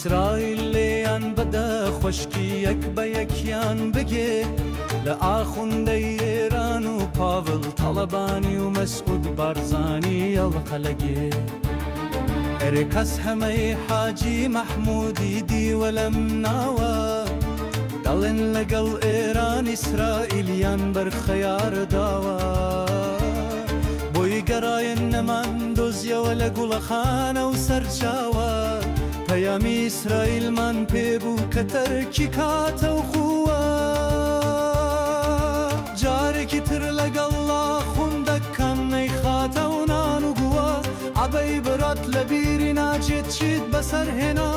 ئیسرائیلیان بەدە خوشکی یەک بە یەکیان بگێ لە ئاخوندەی ئێران و پاڤڵ تەڵەبانی و مەسعود بارزانی ئەڵقەلەگێ ئەرێ کەس هەمەی حاجی مەحموودی دیوە لەم ناوە دەڵێن لەگەڵ ئێران ئیسرائیلیان بەرخەیار داوە بۆی گەڕایەن نەمان دۆزیەوە لە گوڵەخانە و سەرچاوە پەیامی ئیسرائیلمان پێبوو کە تەرکی کاتە و خووە جارێکی تر لەگەڵ ئاخوندەکان نەیخاتە و نان و گووە عەبەی برات لە بیری ناچێت چیت بەسەرهێنا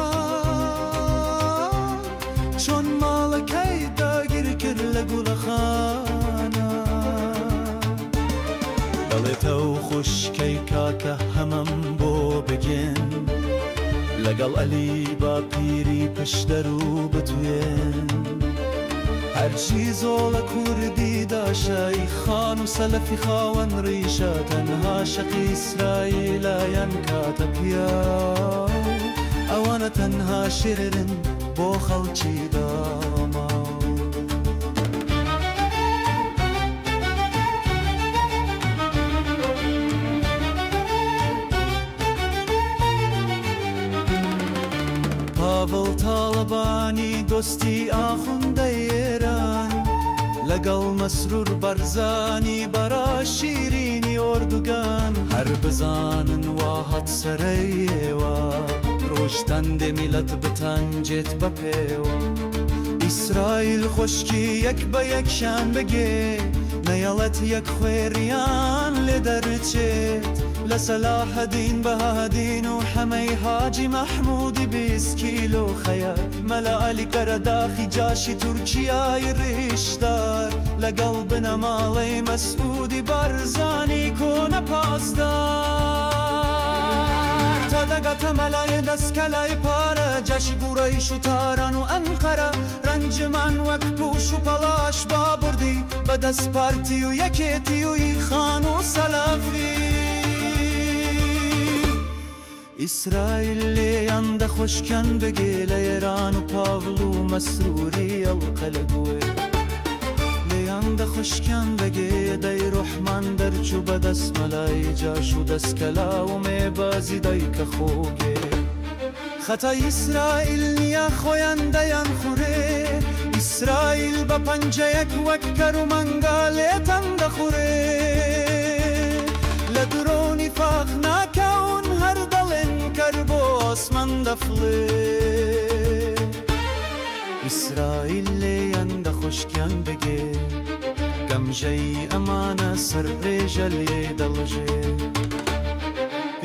چۆن ماڵەکەی داگیر کرد لە گوڵەخانە دەڵێتە و خوشکەی کاکە هەمەم بۆ بگێن لەگەڵ ئەلی با پیری پشدەر و بتوێن هەرچی زۆڵە کوردی داشای خان و سەلەفی خاوەن ڕیشە تەنها شەقی ئیسرائیلایان کاتە پیا ئەوانە تەنها شێرن بۆ خەڵکی داما پاڤڵ تاڵەبانی دۆستی ئاخوندەی ئێران لەگەڵ مەسرور بەرزانی بەرا شیرینی ئۆردوگان هەر بزانن وا هەت سەرەیەوە ڕۆژتەندێ میلەت بتەنجێت بە پێوە ئیسرائیل خوشکی یەک بە یەکشان بگێ نەیەڵەت یەک خوێریان لێ دەرچێت لە سەلاحەدین بەهادین و حەمەی حاجی مەحموودی 20 کیلۆ خەیەر مەلا عەلی کەرەداخی جاشی تورکیای ڕیشدار لەگەڵ بنەماڵەی مەسعودی بارزانی کۆنە پاسدار تا دەگاتە مەلایە دەستکەلای پارە جەشی گوڕەیش و تاران و ئەنقەرە ڕەنجمان وەک پوش و پەلاش بابوردی بەدەست پارتی و یەکێتی و ئیخان و سەلافی ئیسرائیل لێیان دەخۆشکەن بگێ لە ئێران و پاڤڵ و مەسروری ئەڵقەلەگوێ لێیان دەخۆشکەن بگێ دەی ڕۆحمان دەرچوو بەدەست مەلای جاش و دەستکەلا و مێبازی دایکە خۆگێ خەتای ئیسرائیل نییە خۆیان دەیان خوڕێ ئیسرائیل بە پەنجەیەک وەک کەر و مەنگالێتەن دەخوڕێ لە درۆنی فاق ناکەون هەر دەڵێن کەر بۆ ئاسمان دەفڵێ ئیسرائیل لێیان دەخۆشکیان بگێ گەمژەی ئەمانە سەرڕێژە لێ دەڵژێ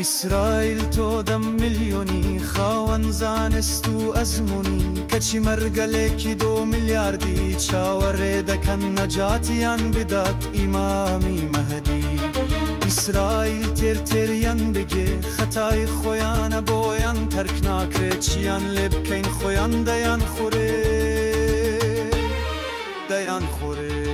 ئیسرائیل تۆ 10 ملیۆنی خاوەن زانست و ئەزمموی کەچی مەرگەلێکی 2 میلیاردی چاوەڕێ دەکەن نەجاتیان بدات ئیمامی مەهدی ئیسرائیل تێرتێریان بگێ خەتای خۆیانە بۆیان تەرک ناکرێت چیان لێ بکەین خۆیان دەیان خوڕێ دەیان خوڕێ